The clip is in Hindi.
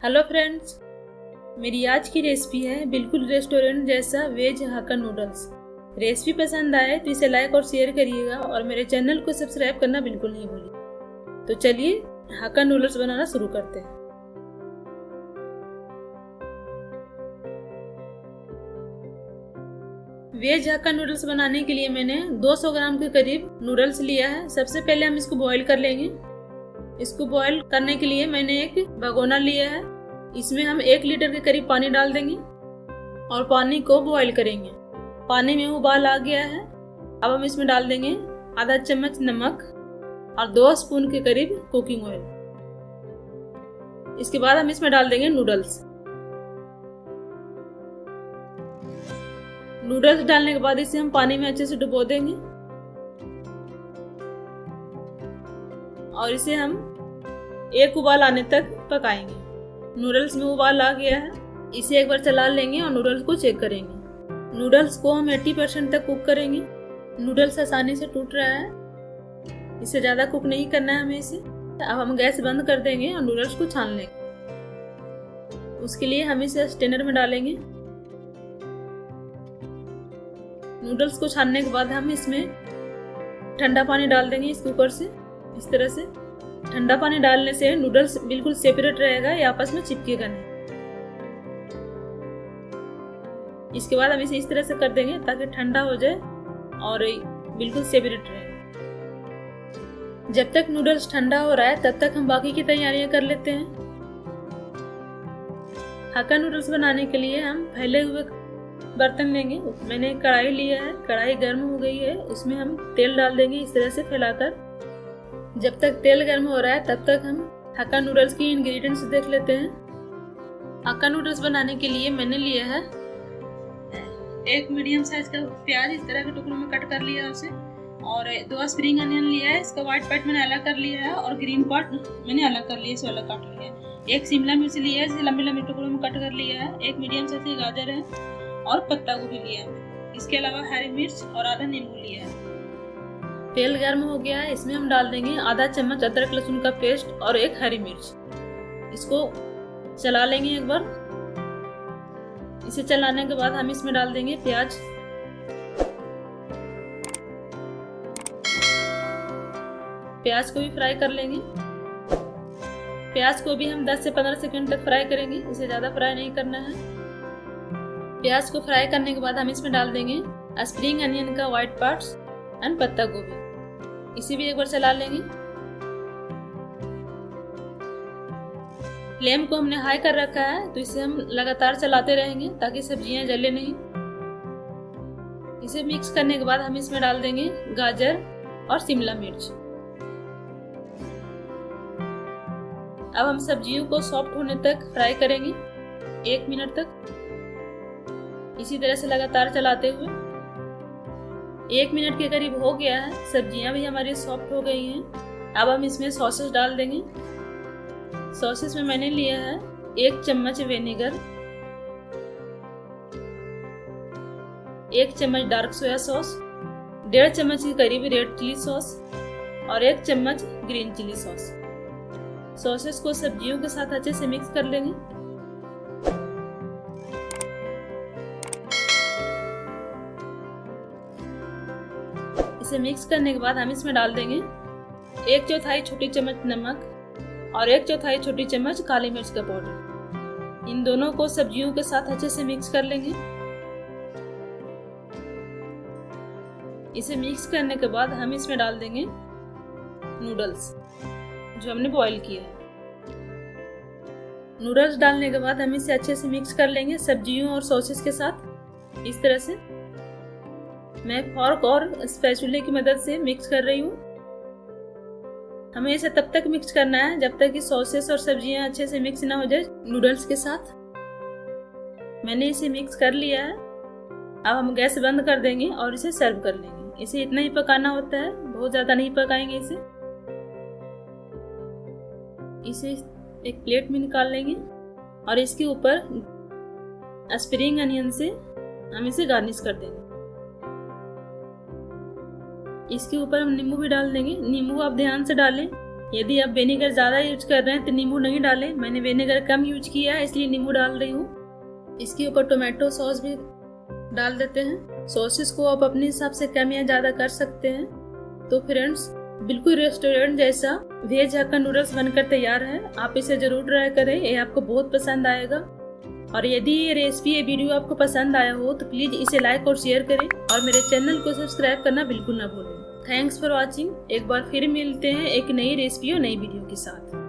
हेलो फ्रेंड्स, मेरी आज की रेसिपी है बिल्कुल रेस्टोरेंट जैसा वेज हाक्का नूडल्स। रेसिपी पसंद आए तो इसे लाइक और शेयर करिएगा और मेरे चैनल को सब्सक्राइब करना बिल्कुल नहीं भूलिए। तो चलिए हाक्का नूडल्स बनाना शुरू करते हैं। वेज हाक्का नूडल्स बनाने के लिए मैंने 200 ग्राम के करीब नूडल्स लिया है। सबसे पहले हम इसको बॉईल कर लेंगे। इसको बॉईल करने के लिए मैंने एक भगोना लिया है। इसमें हम 1 लीटर के करीब पानी डाल देंगे और पानी को बॉईल करेंगे। पानी में उबाल आ गया है। अब हम इसमें डाल देंगे आधा चम्मच नमक और 2 स्पून के करीब कुकिंग ऑयल। इसके बाद हम इसमें डाल देंगे नूडल्स। नूडल्स डालने के बाद इसे हम पानी में अच्छे से डुबो देंगे और इसे हम 1 उबाल आने तक पकाएंगे। नूडल्स में उबाल आ गया है। इसे एक बार चला लेंगे और नूडल्स को चेक करेंगे। नूडल्स को हम 80% तक कुक करेंगे। नूडल्स आसानी से टूट रहा है, इसे ज़्यादा कुक नहीं करना है हमें इसे। अब हम गैस बंद कर देंगे और नूडल्स को छान लेंगे। उसके लिए हम इसे स्ट्रेनर में डालेंगे। नूडल्स को छानने के बाद हम इसमें ठंडा पानी डाल देंगे इस कुकर से। इस तरह से ठंडा पानी डालने से नूडल्स बिल्कुल सेपरेट रहेगा, ये आपस में चिपकेगा नहीं। इसके बाद हम इसे इस तरह से कर देंगे ताकि ठंडा हो जाए और बिल्कुल सेपरेट रहे। जब तक नूडल्स ठंडा हो रहा है तब तक हम बाकी की तैयारियां कर लेते हैं। हाक्का नूडल्स बनाने के लिए हम फैले हुए बर्तन लेंगे। मैंने एक कढ़ाई लिया है। कढ़ाई गर्म हो गई है, उसमें हम तेल डाल देंगे इस तरह से फैलाकर। जब तक तेल गर्म हो रहा है तब तक हम हाक्का नूडल्स की इंग्रेडिएंट्स देख लेते हैं। हाक्का नूडल्स बनाने के लिए मैंने लिया है 1 मीडियम साइज का प्याज, इस तरह के टुकड़ों में कट कर लिया है उसे, और 2 स्प्रिंग अनियन लिया है। इसका व्हाइट पार्ट मैंने अलग कर लिया है और ग्रीन पार्ट मैंने अलग कर लिया, इसे अलग काट लिया है। 1 शिमला मिर्च लिया है, इसे लंबे लंबे टुकड़ों में कट कर लिया है। 1 मीडियम साइज की गाजर है और पत्ता गोभी लिया है। इसके अलावा हरी मिर्च और आधा नींबू लिया है। तेल गर्म हो गया है, इसमें हम डाल देंगे आधा चम्मच अदरक लहसुन का पेस्ट और 1 हरी मिर्च। इसको चला लेंगे एक बार। इसे चलाने के बाद हम इसमें डाल देंगे प्याज। प्याज को भी फ्राई कर लेंगे। प्याज को भी हम 10 से 15 सेकंड तक फ्राई करेंगे, इसे ज़्यादा फ्राई नहीं करना है। प्याज को फ्राई करने के बाद हम इसमें डाल देंगे स्प्रिंग अनियन का व्हाइट पार्ट्स एंड पत्ता गोभी। इसे भी एक बार चला लेंगे। फ्लेम को हमने हाई कर रखा है, तो इसे हम लगातार चलाते रहेंगे ताकि सब्जियां जले नहीं। इसे मिक्स करने के बाद हम इसमें डाल देंगे गाजर और शिमला मिर्च। अब हम सब्जियों को सॉफ्ट होने तक फ्राई करेंगे 1 मिनट तक, इसी तरह से लगातार चलाते हुए। 1 मिनट के करीब हो गया है, सब्जियां भी हमारी सॉफ्ट हो गई हैं। अब हम इसमें सॉसेस डाल देंगे। सॉसेस में मैंने लिया है 1 चम्मच विनेगर, 1 चम्मच डार्क सोया सॉस, 1.5 चम्मच के करीब रेड चिली सॉस और 1 चम्मच ग्रीन चिली सॉस। सॉसेस को सब्जियों के साथ अच्छे से मिक्स कर लेंगे। इसे मिक्स करने के बाद हम इसमें डाल देंगे 1/4 छोटी चम्मच नमक और 1/4 छोटी चम्मच काली मिर्च का पाउडर। इन दोनों को सब्जियों के साथ अच्छे से मिक्स कर लेंगे। इसे मिक्स करने के बाद हम इसमें डाल देंगे नूडल्स जो हमने बॉईल किया है। नूडल्स डालने के बाद हम इसे अच्छे से मिक्स कर लेंगे सब्जियों और सॉसेस के साथ। इस तरह से मैं फॉर्क और स्पैचुले की मदद से मिक्स कर रही हूँ। हमें इसे तब तक मिक्स करना है जब तक कि सॉसेस और सब्जियां अच्छे से मिक्स ना हो जाए नूडल्स के साथ। मैंने इसे मिक्स कर लिया है। अब हम गैस बंद कर देंगे और इसे सर्व कर लेंगे। इसे इतना ही पकाना होता है, बहुत ज़्यादा नहीं पकाएंगे इसे। इसे एक प्लेट में निकाल लेंगे और इसके ऊपर स्प्रिंग अनियन से हम इसे गार्निश कर देंगे। इसके ऊपर हम नींबू भी डाल देंगे। नींबू आप ध्यान से डालें, यदि आप विनेगर ज़्यादा यूज कर रहे हैं तो नींबू नहीं डालें। मैंने विनेगर कम यूज किया है इसलिए नींबू डाल रही हूँ। इसके ऊपर टोमेटो सॉस भी डाल देते हैं। सॉसेस को आप अपने हिसाब से कम या ज़्यादा कर सकते हैं। तो फ्रेंड्स, बिल्कुल रेस्टोरेंट जैसा वेज हक्का नूडल्स बनकर तैयार है। आप इसे ज़रूर ट्राई करें, ये आपको बहुत पसंद आएगा। और यदि ये रेसिपी, ये वीडियो आपको पसंद आया हो तो प्लीज़ इसे लाइक और शेयर करें और मेरे चैनल को सब्सक्राइब करना बिल्कुल ना भूलें। Thanks for watching. एक बार फिर मिलते हैं एक नई रेसिपी और नई वीडियो के साथ।